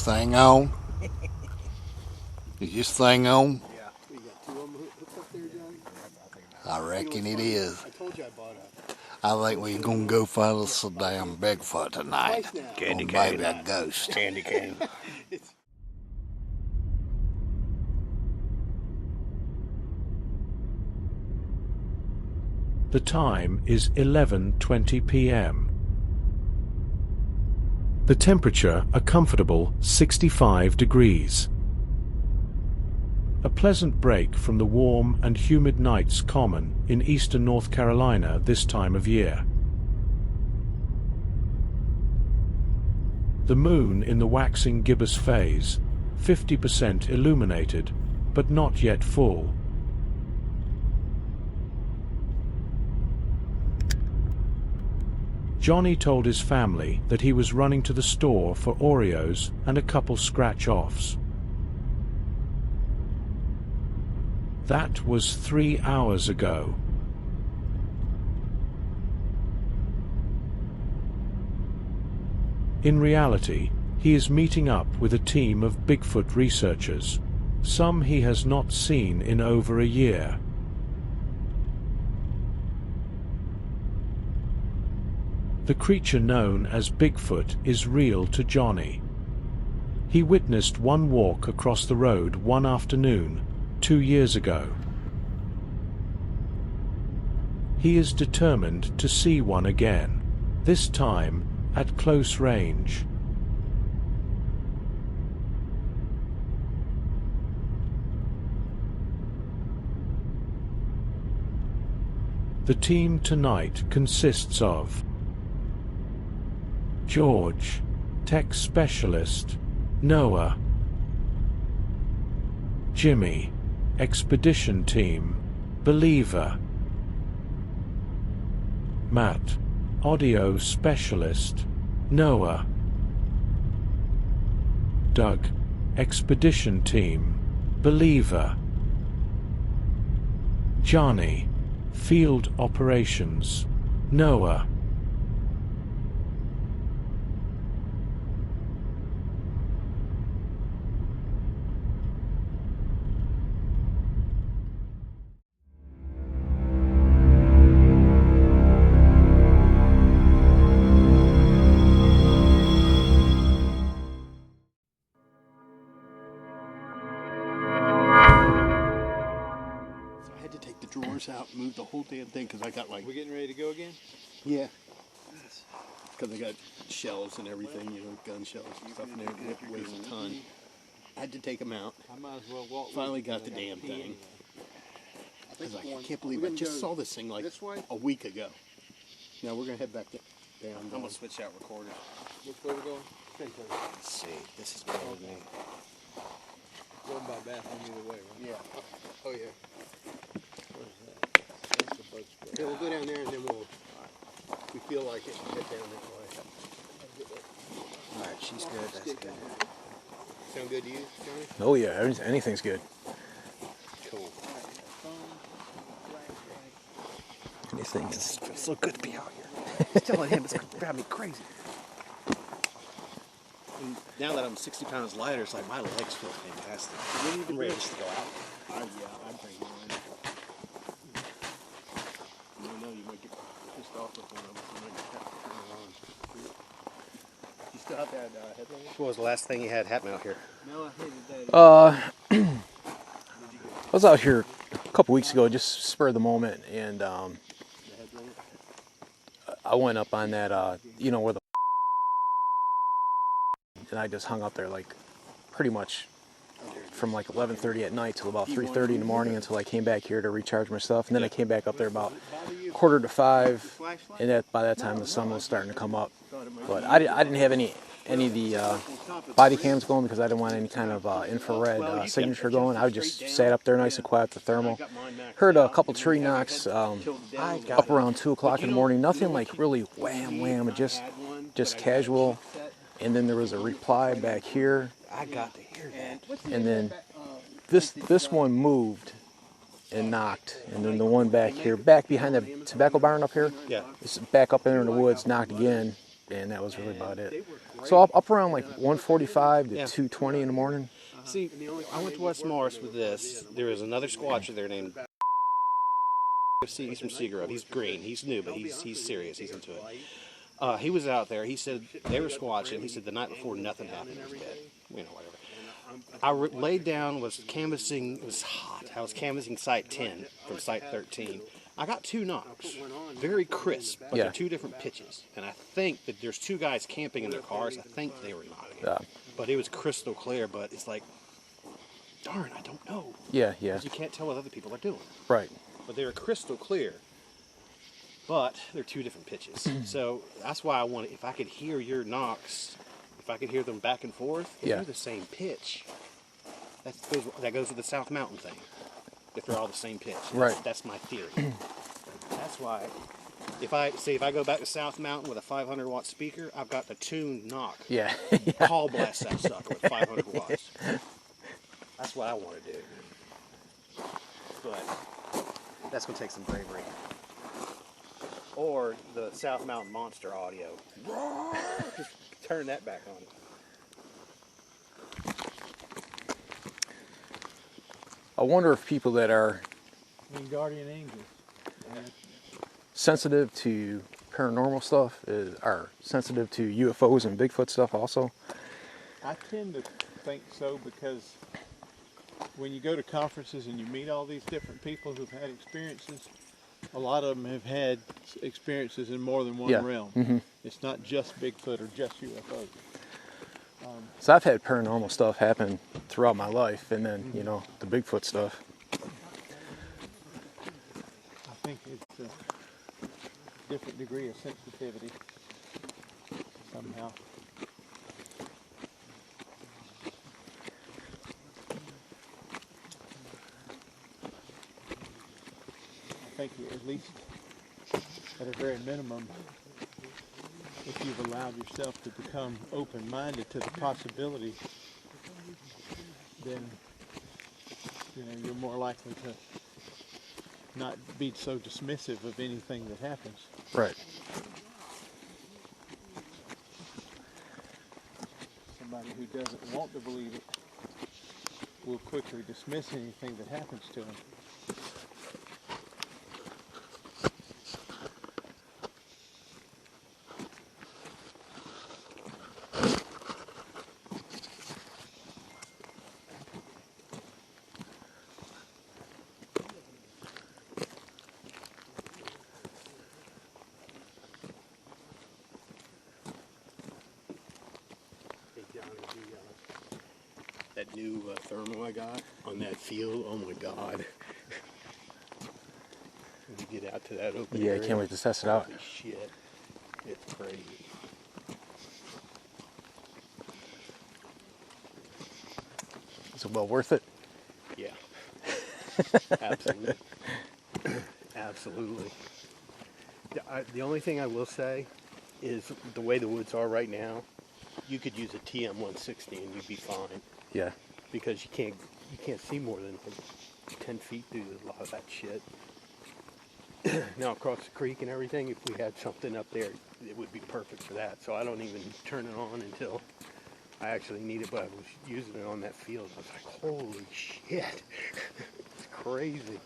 this thing on? Is this thing on? Yeah. You got two of them hooked up there, Johnny? I reckon it is. I told you I bought a... I think we're gonna go find us a damn Bigfoot tonight. Candy Or cane. maybe a ghost. Candy cane. The time is 11:20 p.m. The temperature a comfortable 65 degrees. A pleasant break from the warm and humid nights common in eastern North Carolina this time of year. The moon in the waxing gibbous phase, 50% illuminated, but not yet full. Johnny told his family that he was running to the store for Oreos and a couple scratch-offs. That was 3 hours ago. In reality, he is meeting up with a team of Bigfoot researchers, some he has not seen in over a year. The creature known as Bigfoot is real to Johnny. He witnessed one walk across the road one afternoon 2 years ago. He is determined to see one again, this time at close range. The team tonight consists of George, tech specialist, Noah, Jimmy, expedition team, believer, Matt, audio specialist, Noah, Doug, expedition team, believer, Johnny, field operations, Noah. Drawers out, move the whole damn thing because I got like... We getting ready to go again? Yeah. Because I got shells and everything, you know, gun shells and stuff in there. It weighs a ton. I had to take them out. I might as well walk. Finally got the damn thing. I was like, I can't believe I just saw this thing like a week ago. Now we're going to head back down. I'm going to switch out recorders. Which way we going? Let's see. This is better than me. Going by bathroom either way, right? Yeah. Oh, yeah. That's the boat spray. Yeah, we'll go down there and then if we feel like it, head down that way. Alright, she's good. That's good. Sound good to you, Johnny? Oh yeah, anything's good. Cool. Anything. It feels so good to be out here. Telling him it's driving me crazy. And now that I'm 60 pounds lighter, it's like my legs feel fantastic. I'm ready just to go out. Yeah, I'd bring mine. You know, you might get pissed off with one of them. You might get turn it on. You still have that headlamp? What was the last thing you had happen out here? No, I hated that. I was out here a couple weeks ago, just spur of the moment, and I went up on that, you know, where the and I just hung up there like pretty much from like 11:30 at night till about 3:30 in the morning until I came back here to recharge my stuff, and then I came back up there about 4:45, and by that time the sun was starting to come up. But I didn't have any of the body cams going because I didn't want any kind of infrared signature going. I just sat up there nice and quiet with the thermal. Heard a couple tree knocks up around 2 o'clock in the morning. Nothing like really wham, just casual. And then there was a reply back here. I got to hear that. And then this one moved and knocked, and then the one back here, back behind the tobacco barn up here, Yeah. it's back up in there in the woods, knocked again, and that was really about it. So up around like 1:45 to Yeah. 2:20 in the morning. See, I went to West Morris with this. There was another squatcher there named. He's from Seagrove. He's green. He's new, but he's serious. He's into it. He was out there. He said they were squatching. He said the night before nothing happened. It was dead. You know, whatever. I laid down, was canvassing. It was hot. I was canvassing site 10 from site 13. I got 2 knocks, very crisp, but Yeah. they're 2 different pitches. And I think that there's 2 guys camping in their cars. I think they were knocking. Yeah. But it was crystal clear. But it's like, darn, I don't know. Yeah. 'Cause you can't tell what other people are doing. Right. But they were crystal clear. But they're 2 different pitches. So that's why I wanted, if I could hear your knocks, if I could hear them back and forth, if Yeah. they're the same pitch, that goes with the South Mountain thing. If they're all the same pitch. Right. That's my theory. That's why, if I go back to South Mountain with a 500 watt speaker, I've got the tuned knock. Yeah. Call blast that sucker with 500 watts. That's what I want to do. But that's going to take some bravery. Or the South Mountain Monster audio. Just turn that back on. I wonder if people that are Guardian Angels. sensitive to paranormal stuff are sensitive to UFOs and Bigfoot stuff also. I tend to think so because when you go to conferences and you meet all these different people who've had experiences, a lot of them have had experiences in more than one Yeah. realm. It's not just Bigfoot or just UFOs. So I've had paranormal stuff happen throughout my life, and then, you know, the Bigfoot stuff. I think it's a different degree of sensitivity somehow. I think at least at a very minimum, if you've allowed yourself to become open-minded to the possibility, then you're more likely to not be so dismissive of anything that happens. Right. Somebody who doesn't want to believe it will quickly dismiss anything that happens to them. Hey, Johnny, that new thermal I got on that field, oh my God. When you get out to that open Yeah, I area, can't wait to test it out. holy shit, it's crazy. Is it well worth it? Yeah. Absolutely. Absolutely. The only thing I will say is the way the woods are right now, you could use a TM160 and you'd be fine Yeah. because you can't see more than like 10 feet through a lot of that shit. Now across the creek and everything, if we had something up there, it would be perfect for that. So I don't even turn it on until I actually need it, but I was using it on that field. I was like, holy shit. It's crazy.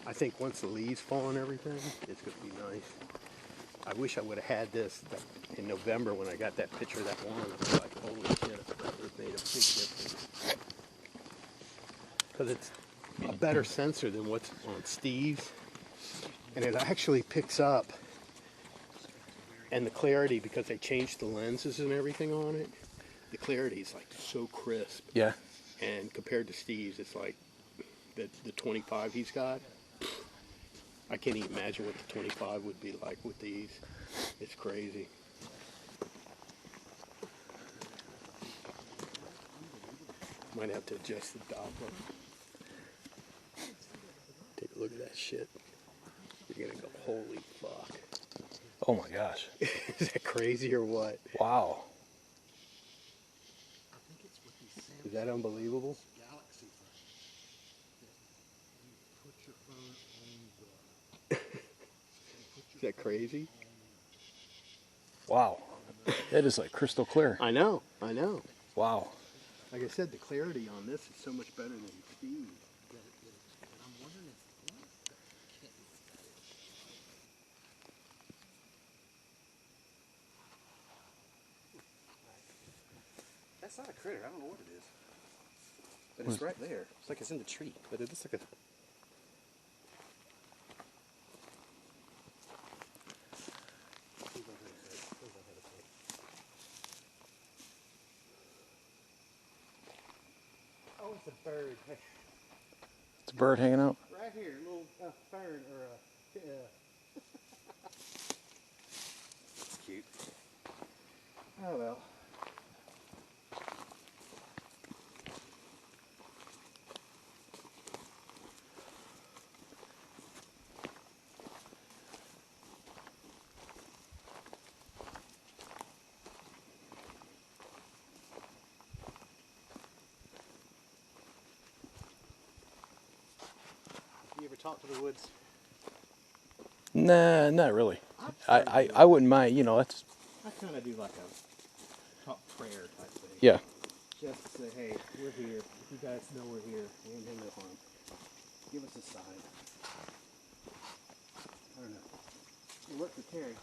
I think once the leaves fall and everything, it's going to be nice. I wish I would have had this in November when I got that picture of that one. I was like, holy shit, that would have made a big difference. Because it's a better sensor than what's on Steve's. And it actually picks up, and the clarity, because they changed the lenses and everything on it, the clarity is like so crisp. Yeah. And compared to Steve's, it's like the 25 he's got. I can't even imagine what the 25 would be like with these. It's crazy. Might have to adjust the Doppler. Take a look at that shit. You're gonna go, holy fuck. Oh my gosh. Is that crazy or what? Wow. Is that unbelievable? Is that crazy? Wow. That is like crystal clear. I know. Wow. Like I said, the clarity on this is so much better than Steve. That's not a critter. I don't know what it is. But it's right there. It's like it's in the tree. But it looks like a... Oh, it's a bird. It's a bird hanging out. Right here, a little fern or a... It's cute. Oh well. You ever talk to the woods? Nah, not really. I wouldn't mind, you know, that's, I kind of do like a talk prayer type thing. yeah. Just to say, hey, we're here. If you guys know we're here, we ain't doing no harm. Give us a sign. I don't know. It worked for Terry.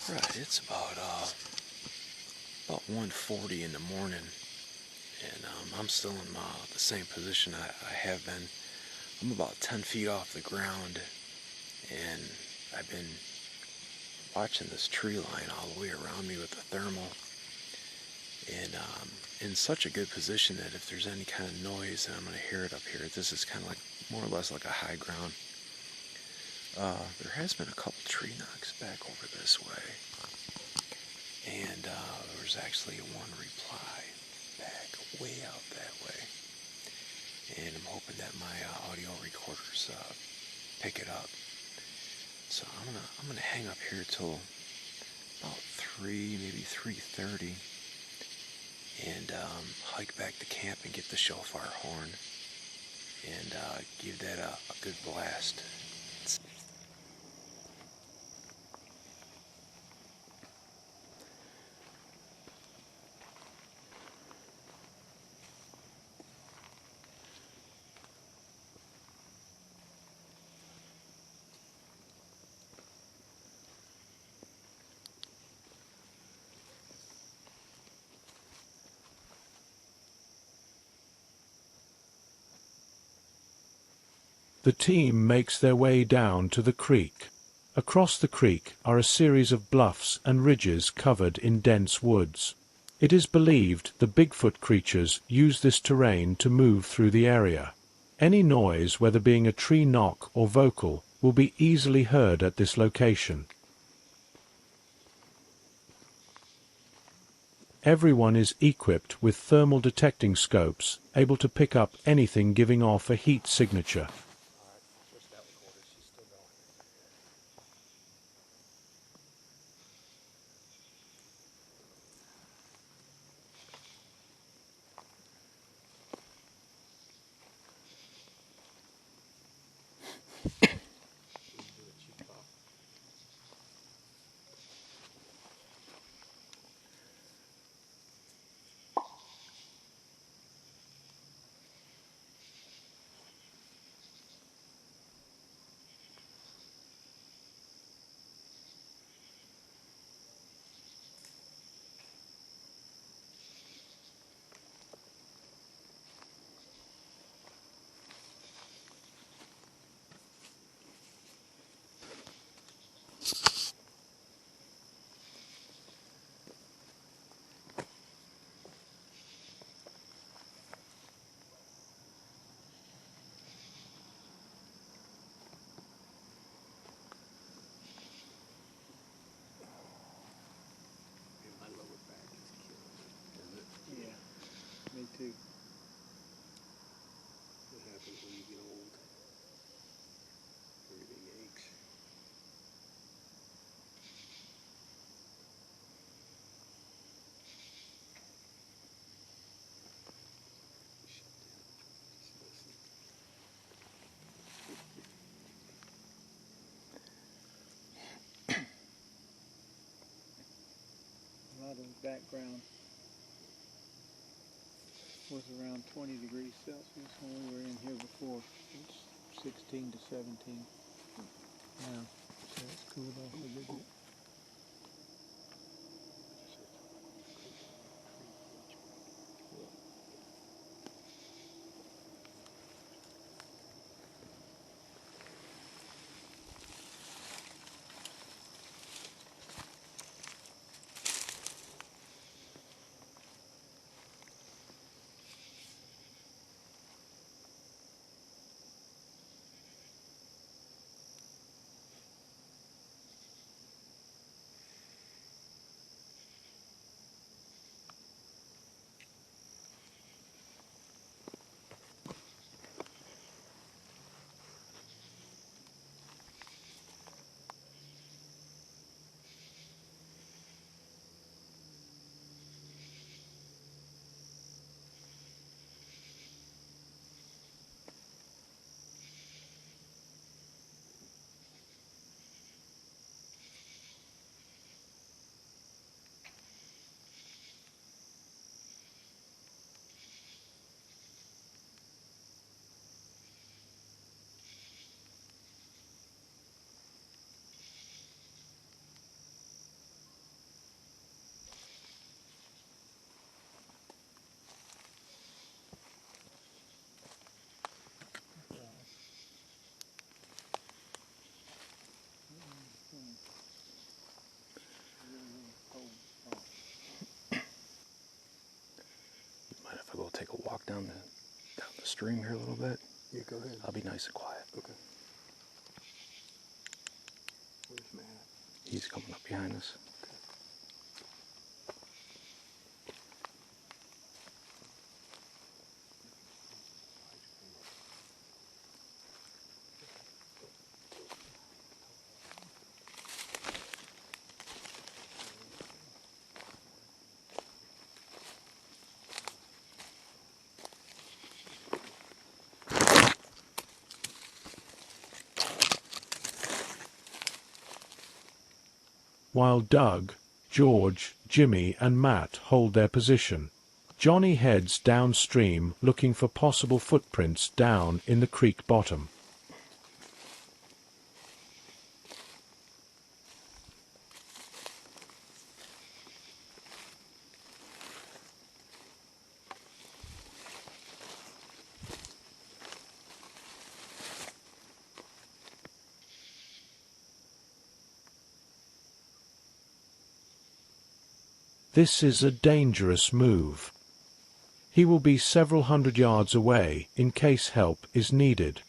Right, it's about 1:40 in the morning, and I'm still in the same position I have been. I'm about 10 feet off the ground, and I've been watching this tree line all the way around me with the thermal, and in such a good position that if there's any kind of noise, then I'm going to hear it up here. This is kind of like more or less like a high ground. There has been a couple tree knocks back over this way, and there was actually one reply back way out that way, and I'm hoping that my audio recorders pick it up. So I'm gonna hang up here till about 3, maybe 3:30, and hike back to camp and get the shofar horn and give that a good blast. The team makes their way down to the creek. Across the creek are a series of bluffs and ridges covered in dense woods. It is believed the Bigfoot creatures use this terrain to move through the area. Any noise, whether being a tree knock or vocal, will be easily heard at this location. Everyone is equipped with thermal detecting scopes, able to pick up anything giving off a heat signature. Yeah, me too. What happens when you get old? Everything aches. A lot of the background was around 20 degrees Celsius when we were in here before. It's 16 to 17 now, so it's cooled off a little bit. Mind if I go take a walk down the stream here a little bit? Yeah, go ahead. I'll be nice and quiet. Okay. Where's Matt? He's coming up behind us. While Doug, George, Jimmy and Matt hold their position, Johnny heads downstream looking for possible footprints down in the creek bottom. This is a dangerous move. He will be several hundred yards away in case help is needed.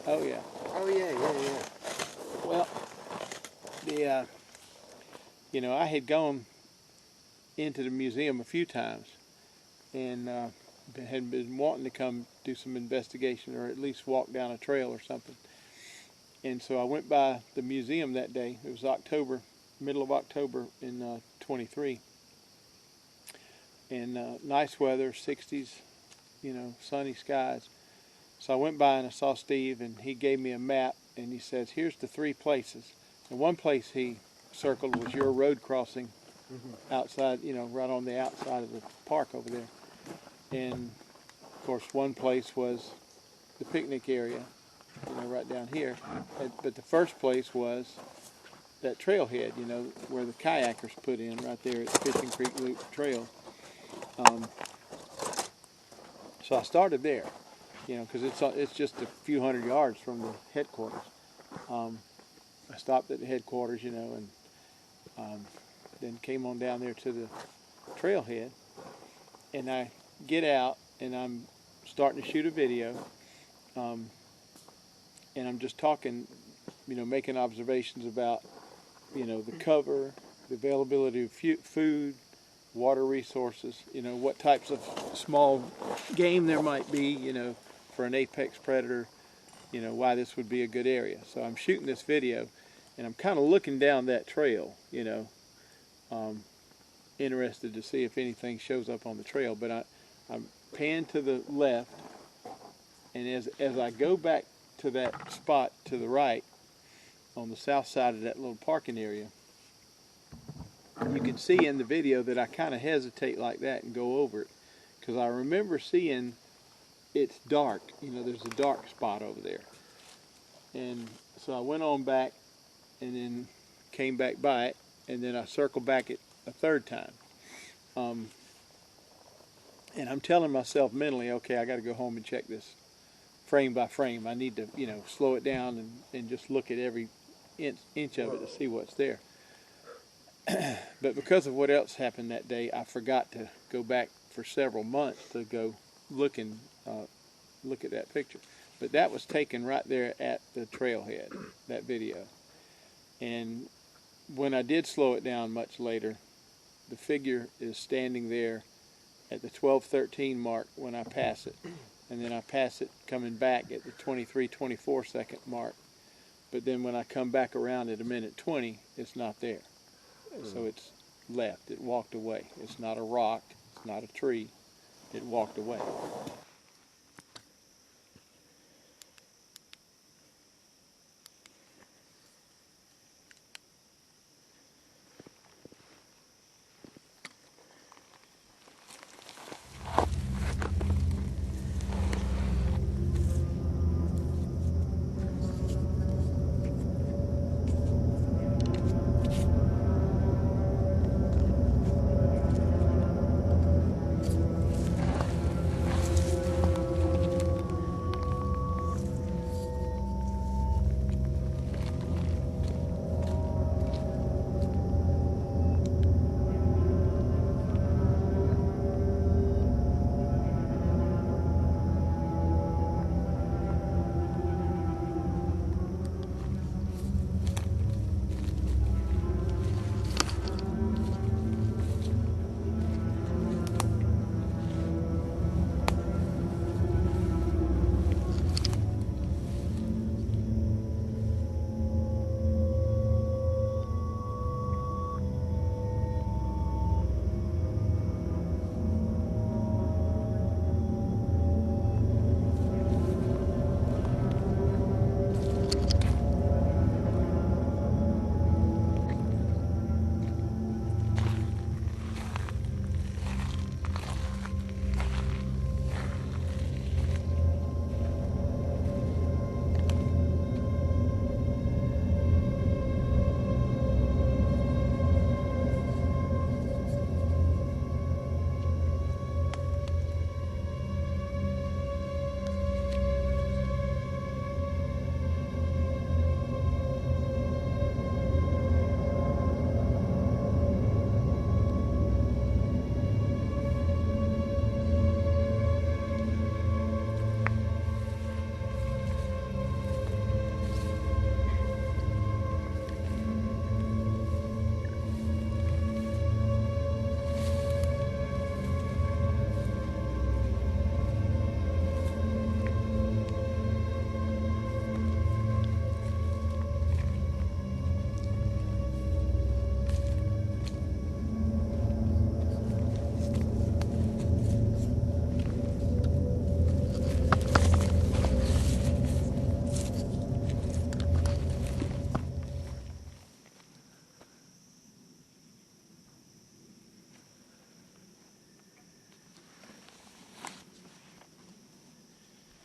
Oh yeah. Oh yeah, yeah, yeah. Well, the I had gone into the museum a few times, and had been wanting to come do some investigation or at least walk down a trail or something. And so I went by the museum that day. It was October, middle of October in 23, and nice weather, 60s, sunny skies. So I went by and I saw Steve, and he gave me a map, and he says, "Here's the 3 places." And one place he circled was your road crossing outside, right on the outside of the park over there. And of course, one place was the picnic area, right down here. But the first place was that trailhead, where the kayakers put in right there at Fishing Creek Loop Trail. So I started there, because it's just a few hundred yards from the headquarters. I stopped at the headquarters, and then came on down there to the trailhead, and I get out and I'm starting to shoot a video, and I'm just talking, making observations about, the cover, the availability of food, water resources, what types of small game there might be, for an apex predator, why this would be a good area. So I'm shooting this video, and I'm kind of looking down that trail, interested to see if anything shows up on the trail. But I'm panned to the left, and as I go back to that spot to the right, on the south side of that little parking area, you can see in the video that I kind of hesitate like that and go over it, because I remember seeing it's dark. There's a dark spot over there. And so I went on back and then came back by it, and then I circled back it a third time. And I'm telling myself mentally, okay, I got to go home and check this frame by frame. I need to, slow it down and just look at every inch of it to see what's there. But because of what else happened that day, I forgot to go back for several months to go look at that picture. But that was taken right there at the trailhead, that video. And when I did slow it down much later, the figure is standing there at the 12:13 mark when I pass it. And then I pass it coming back at the 23-24 second mark. But then when I come back around at 1:20, it's not there. So it's left. It walked away. It's not a rock. It's not a tree. It walked away.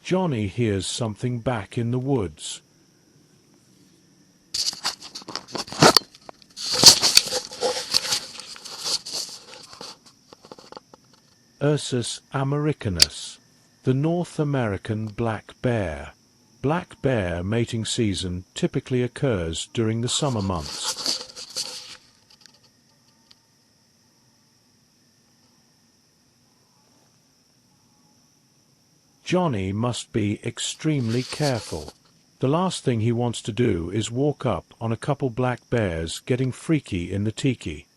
Johnny hears something back in the woods. Ursus americanus, the North American black bear. Black bear mating season typically occurs during the summer months. Johnny must be extremely careful. The last thing he wants to do is walk up on a couple black bears getting freaky in the tiki.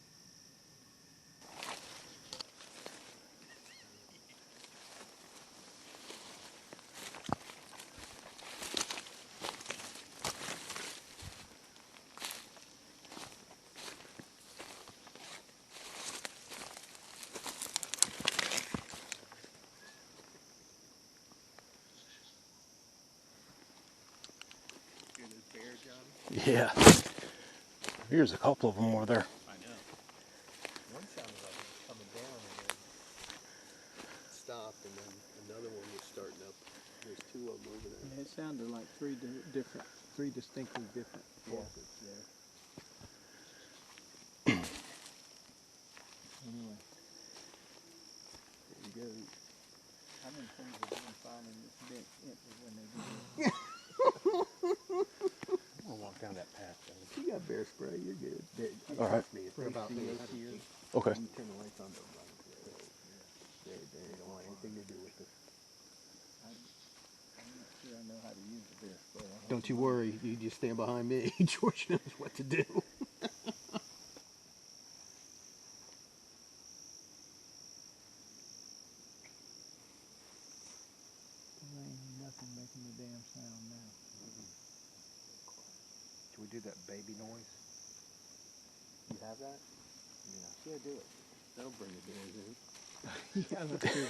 Yeah. Here's a couple of them over there. I know. One sounded like it was coming down and then stopped, and then another one was starting up. There's two of them over there. Yeah, it sounded like three distinctly different voices there. Anyway, there you go. How many things are going to find in this bench empty when they do this? We'll walk down that path. You got bear spray, you're good. All right. For about Okay. You turn the lights on, don't run. They don't want anything to do with it. I'm not sure I know how to use the bear spray. Don't you worry. You just stand behind me. George knows what to do. There ain't nothing making the damn sound now. Can we do that baby noise? You have that? Yeah, do it. That'll bring the bears in. Yeah, let's do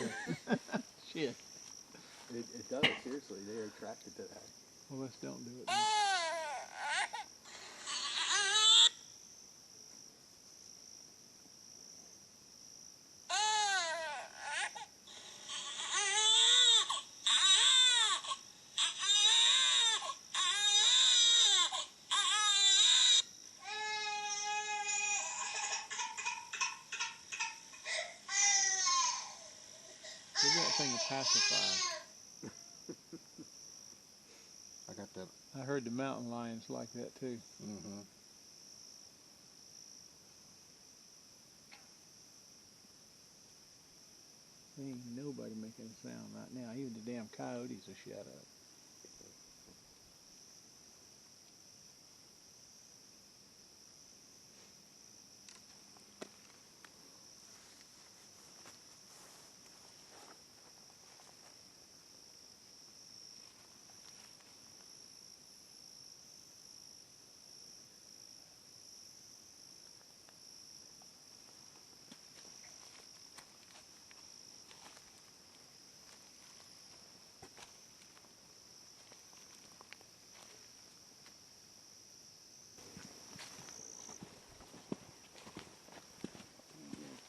that. Shit. It does, seriously. They're attracted to that. Well, let's don't do it then. Give that thing a pacifier. I got that. I heard the mountain lions like that too. Mm-hmm. There ain't nobody making a sound right now. Even the damn coyotes will shut up.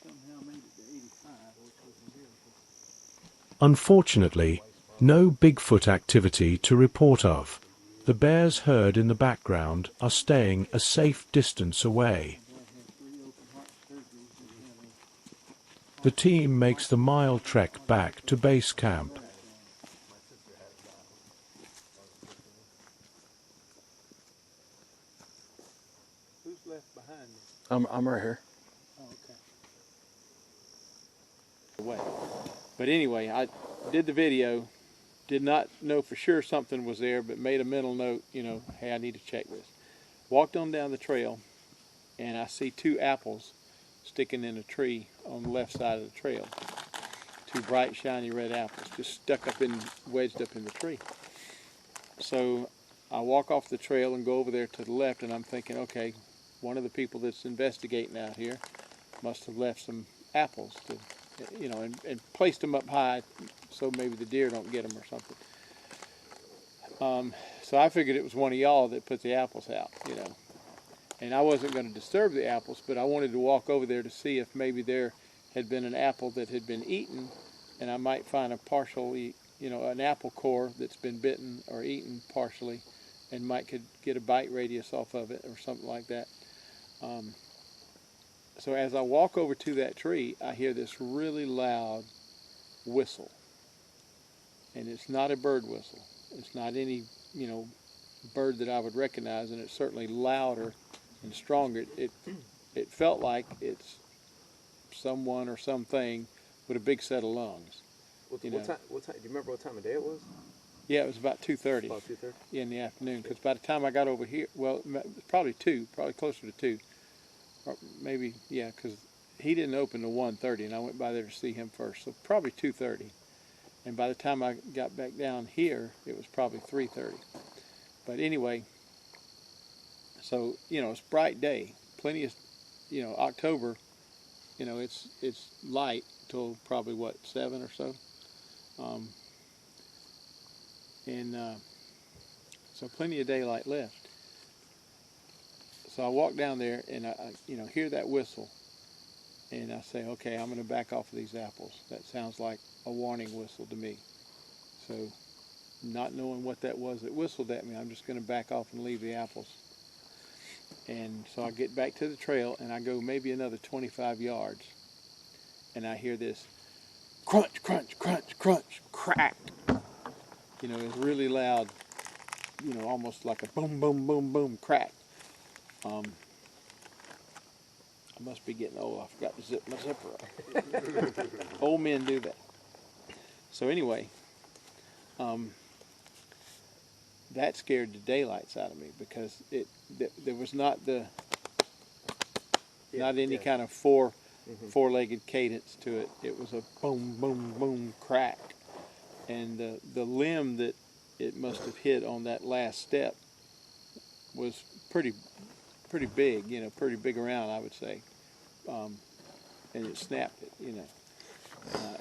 Somehow made it to 85, which was a miracle. Unfortunately, no Bigfoot activity to report of. The bears heard in the background are staying a safe distance away. The team makes the mile trek back to base camp. Who's left behind me? I'm right here. Oh, okay. Away. But anyway, I did the video, did not know for sure something was there, but made a mental note, you know, hey, I need to check this. Walked on down the trail, and I see two apples sticking in a tree on the left side of the trail. Two bright, shiny red apples just stuck up in, wedged up in the tree. So I walk off the trail and go over there to the left, and I'm thinking, okay, one of the people that's investigating out here must have left some apples to, you know, and placed them up high so maybe the deer don't get them or something. So I figured it was one of y'all that put the apples out, you know. And I wasn't going to disturb the apples, but I wanted to walk over there to see if maybe there had been an apple that had been eaten, and I might find a partially an apple core that's been bitten or eaten partially, and could get a bite radius off of it or something like that. So as I walk over to that tree, I hear this really loud whistle, and it's not a bird whistle. It's not any bird that I would recognize, and it's certainly louder and stronger. It felt like it's someone or something with a big set of lungs. What time? Do you remember what time of day it was? Yeah, it was about 2:30. About 2:30. In the afternoon, because by the time I got over here, well, probably closer to 2, or maybe, yeah, because he didn't open till 1:30, and I went by there to see him first, so probably 2:30. And by the time I got back down here, it was probably 3:30. But anyway, so it's a bright day, plenty of, October, it's light till probably what, 7 or so, so plenty of daylight left. So I walk down there and I hear that whistle, and I say, okay, I'm going to back off of these apples. That sounds like a warning whistle to me. So not knowing what that was that whistled at me, I'm just going to back off and leave the apples. And so I get back to the trail, and I go maybe another 25 yards, and I hear this crunch, crunch, crunch, crunch, crack. It's really loud, almost like a boom, boom, boom, boom, crack. I must be getting old. I forgot to zip my zipper up. Old men do that. So anyway, that scared the daylights out of me, because there was not any kind of four-legged cadence to it. It was a boom, boom, boom, crack, and the limb that it must have hit on that last step was pretty big, pretty big around, I would say, and it snapped it,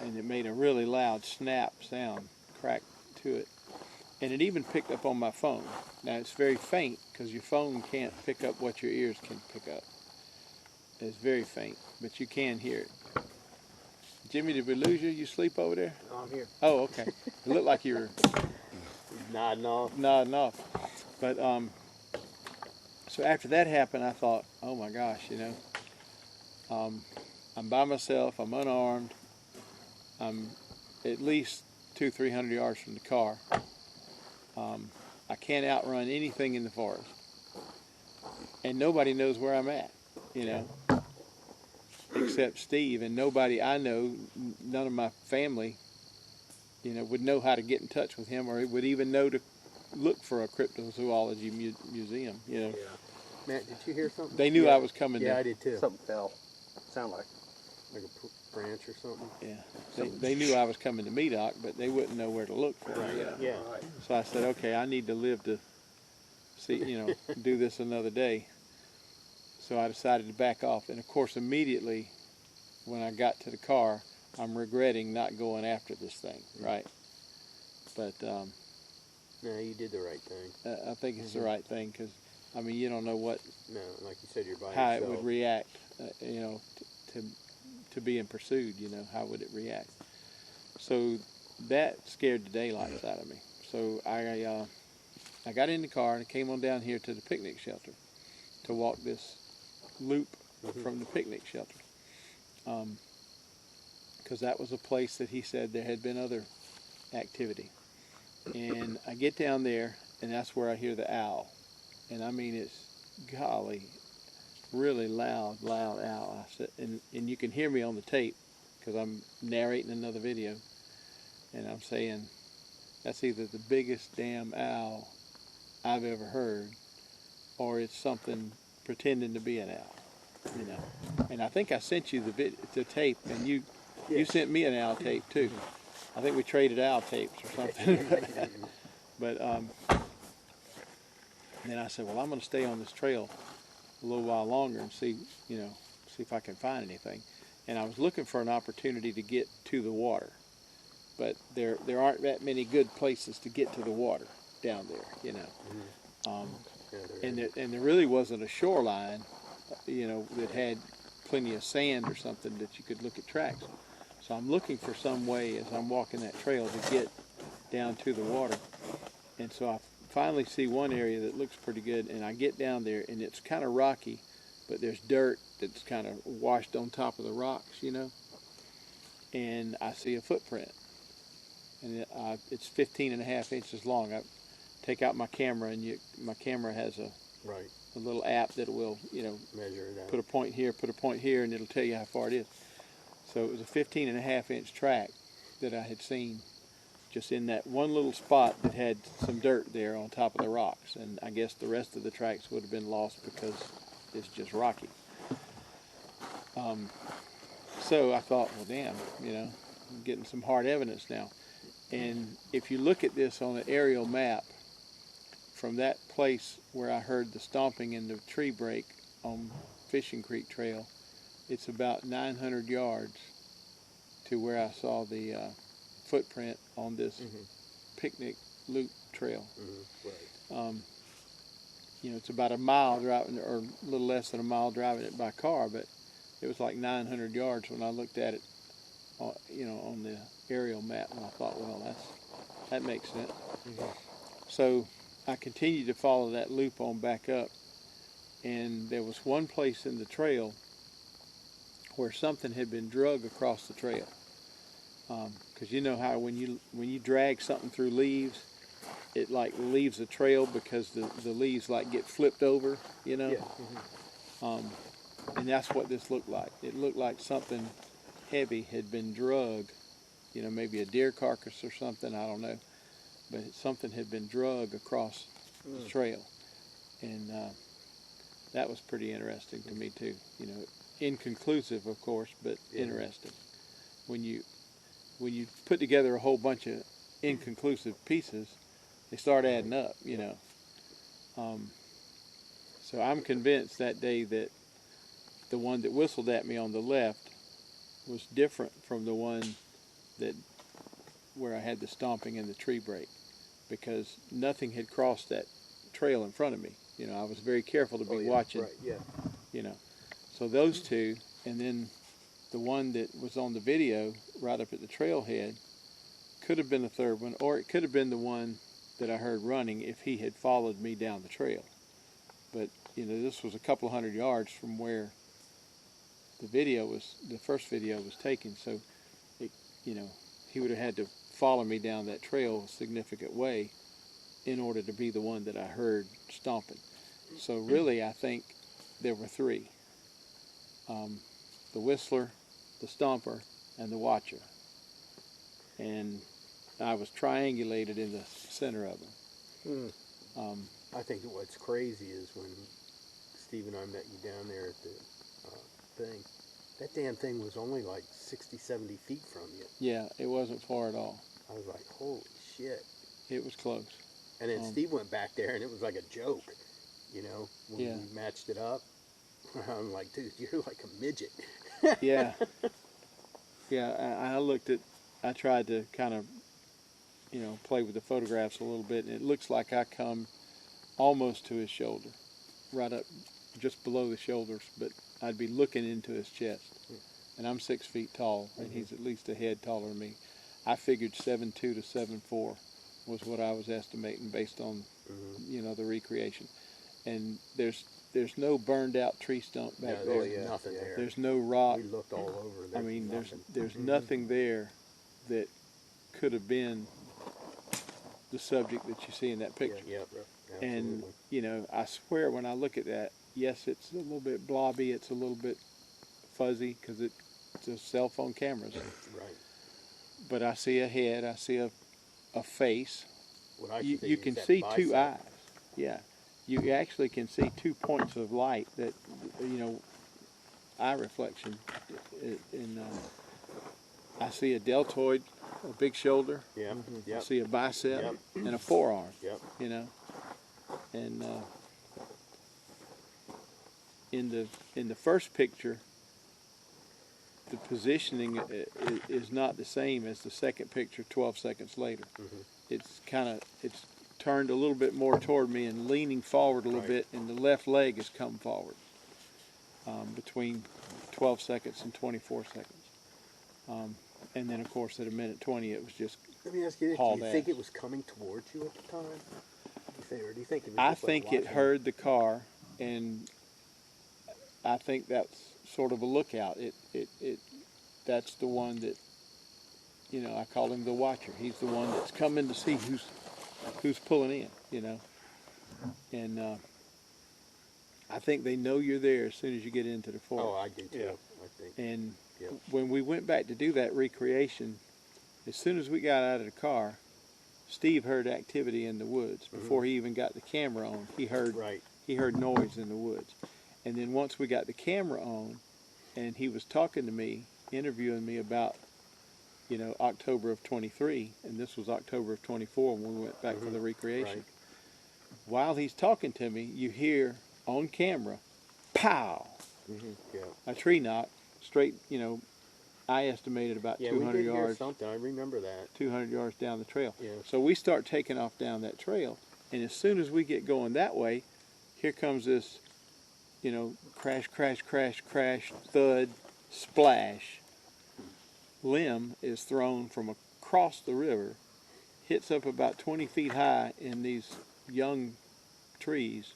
and it made a really loud snap sound, crack to it. And it even picked up on my phone. Now, it's very faint, because your phone can't pick up what your ears can pick up. It's very faint, but you can hear it. Jimmy, did we lose you? You sleep over there? No, I'm here. Oh, okay. It looked like you were Nodding off. nodding off. But so after that happened, I thought, oh my gosh, I'm by myself, I'm unarmed, I'm at least 200-300 yards from the car. I can't outrun anything in the forest, and nobody knows where I'm at, except Steve, and nobody I know, none of my family, would know how to get in touch with him, or would even know to look for a cryptozoology museum, Yeah. Matt, did you hear something? They knew I was coming. Yeah, I did too. Something fell. Sound like a branch or something. Yeah, they knew I was coming to Medoc, but they wouldn't know where to look for me. Yeah. So I said, okay, I need to live to see, do this another day. So I decided to back off, and of course, immediately when I got to the car, I'm regretting not going after this thing, right? But No, you did the right thing. I think it's the right thing, because you don't know what, No, like you said, you're by how yourself. it would react, to being pursued. How would it react? So that scared the daylights out of me. So I got in the car and came on down here to the picnic shelter to walk this loop from the picnic shelter, because that was a place that he said there had been other activity. And I get down there, and that's where I hear the owl. And it's, golly, really loud owl. I said, and you can hear me on the tape, because I'm narrating another video, and I'm saying, that's either the biggest damn owl I've ever heard, or it's something pretending to be an owl, And I think I sent you the tape, and you sent me an owl tape too. I think we traded owl tapes or something. But then I said, well, I'm going to stay on this trail a little while longer and see if I can find anything. And I was looking for an opportunity to get to the water, but there aren't that many good places to get to the water down there, and there really wasn't a shoreline, that had plenty of sand or something that you could look at tracks. So I'm looking for some way, as I'm walking that trail, to get down to the water. And so I finally see one area that looks pretty good, and I get down there, and it's kind of rocky, but there's dirt that's kind of washed on top of the rocks, you know. And I see a footprint, and it's 15.5 inches long. I take out my camera, and my camera has a Right. little app that will, you know, Measure it out. put a point here, and it'll tell you how far it is. So it was a 15.5 inch track that I had seen just in that one little spot that had some dirt there on top of the rocks. And I guess the rest of the tracks would have been lost because it's just rocky. So I thought, well, damn, you know, I'm getting some hard evidence now. And if you look at this on an aerial map, from that place where I heard the stomping in the tree break on Fishing Creek Trail, it's about 900 yards to where I saw the footprint on this picnic loop trail. Right. You know, it's about a mile driving, or a little less than a mile driving it by car, but it was like 900 yards when I looked at it, you know, on the aerial map, and I thought, well, that makes sense. So I continued to follow that loop on back up, and there was one place in the trail where something had been drug across the trail. Because you know how when you drag something through leaves, it like leaves a trail because the leaves like get flipped over, you know. Yeah. And that's what this looked like. It looked like something heavy had been drugged, you know, maybe a deer carcass or something, I don't know. But something had been drugged across the trail. And that was pretty interesting to me too. You know, inconclusive, of course, but interesting. When you put together a whole bunch of inconclusive pieces, they start adding up, you know. So I'm convinced that day that the one that whistled at me on the left was different from the one where I had the stomping and the tree break, because nothing had crossed that trail in front of me. You know, I was very careful to be watching. Right. Yeah. You know, so those two, and then the one that was on the video right up at the trailhead could have been the third one, or it could have been the one that I heard running if he had followed me down the trail. But you know, this was a couple of 100 yards from where the first video was taken, so you know, he would have had to follow me down that trail a significant way in order to be the one that I heard stomping. So really, I think there were three: the whistler, the stomper, and the watcher. And I was triangulated in the center of them. I think what's crazy is when Steve and I met you down there at the thing, that damn thing was only like 60, 70 feet from you. Yeah, it wasn't far at all. I was like, holy shit. It was close. And then Steve went back there, and it was like a joke, you know, when we matched it up. I'm like, dude, you're like a midget. Yeah. Yeah, I tried to kind of, you know, play with the photographs a little bit, and it looks like I come almost to his shoulder, right up just below the shoulders, but I'd be looking into his chest. And I'm 6 feet tall, and he's at least a head taller than me. I figured 7'2" to 7'4" was what I was estimating based on, you know, the recreation. And there's no burned out tree stump back there. There's nothing there. There's no rock. We looked all over. I mean, there's nothing there that could have been the subject that you see in that picture. Yeah, And, you know, I swear when I look at that, yes, it's a little bit blobby, it's a little bit fuzzy because it's a cell phone cameras. Right. But I see a head, I see a face. What I You think can is see that two bicep. eyes. Yeah. You actually can see 2 points of light that, you know, eye reflection. I see a deltoid, a big shoulder. Yeah. I Yep. see a bicep Yep. and a forearm. Yep. You know, and in the first picture, the positioning is not the same as the second picture 12 seconds later. It's turned a little bit more toward me and leaning forward a little bit, and the left leg has come forward between 12 seconds and 24 seconds. And then, of course, at a minute 20, it was just Let me ask you this: do hauled you ass. think it was coming towards you at the time? Or do you think it was? I just, like, think it watching heard the car, and I think that's sort of a lookout. That's the one that, you know, I call him the watcher. He's the one that's coming to see who's pulling in, you know. And I think they know you're there as soon as you get into the forest. Oh, I do too. Yeah. I think. And Yep. when we went back to do that recreation, as soon as we got out of the car, Steve heard activity in the woods. Before he even got the camera on, he heard Right. he heard noise in the woods. And then once we got the camera on, and he was talking to me, interviewing me about, you know, October of 23, and this was October of 24 when we went back for the recreation. Right. While he's talking to me, you hear on camera, pow, Yeah. a tree knock straight, you know, I estimated about Yeah, we 200 did hear yards. something. I remember that. 200 yards down the trail. Yeah. So we start taking off down that trail, and as soon as we get going that way, here comes this, you know, crash, crash, crash, crash, thud, splash. Limb is thrown from across the river, hits up about 20 feet high in these young trees,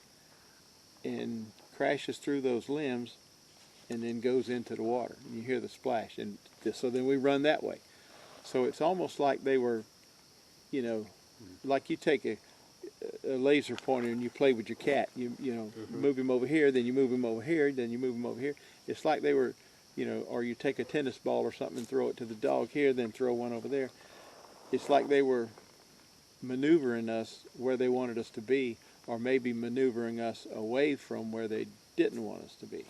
and crashes through those limbs, and then goes into the water. And you hear the splash, and so then we run that way. So it's almost like they were, you know, like you take a laser pointer and you play with your cat. You know, move him over here, then you move him over here, then you move him over here. It's like they were, you know, or you take a tennis ball or something and throw it to the dog here, then throw one over there. It's like they were maneuvering us where they wanted us to be, or maybe maneuvering us away from where they didn't want us to be.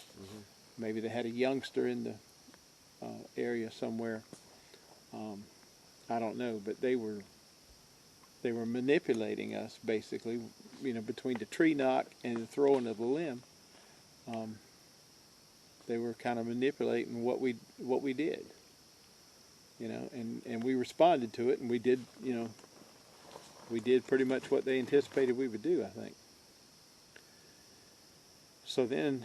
Maybe they had a youngster in the area somewhere. I don't know, but they were manipulating us basically, you know, between the tree knock and the throwing of the limb. They were kind of manipulating what we did, you know, and we responded to it, and we did, you know, we did pretty much what they anticipated we would do, I think. So then,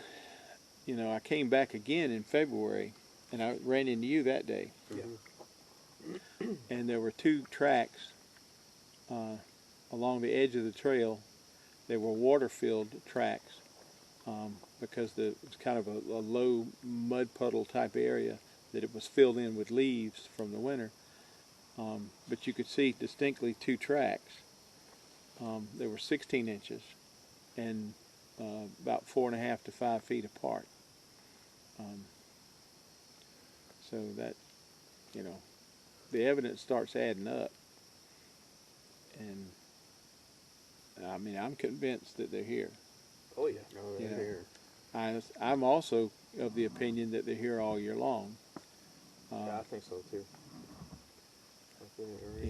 you know, I came back again in February, and I ran into you that day. And there were two tracks along the edge of the trail. They were water-filled tracks because it was kind of a low mud puddle type area that it was filled in with leaves from the winter. But you could see distinctly two tracks. They were 16 inches and about 4.5 to 5 feet apart. So that, you know, the evidence starts adding up, and I mean, I'm convinced that they're here. Oh yeah. Oh, You they're know, here. I'm also of the opinion that they're here all year long. Yeah, I think so too. I think they're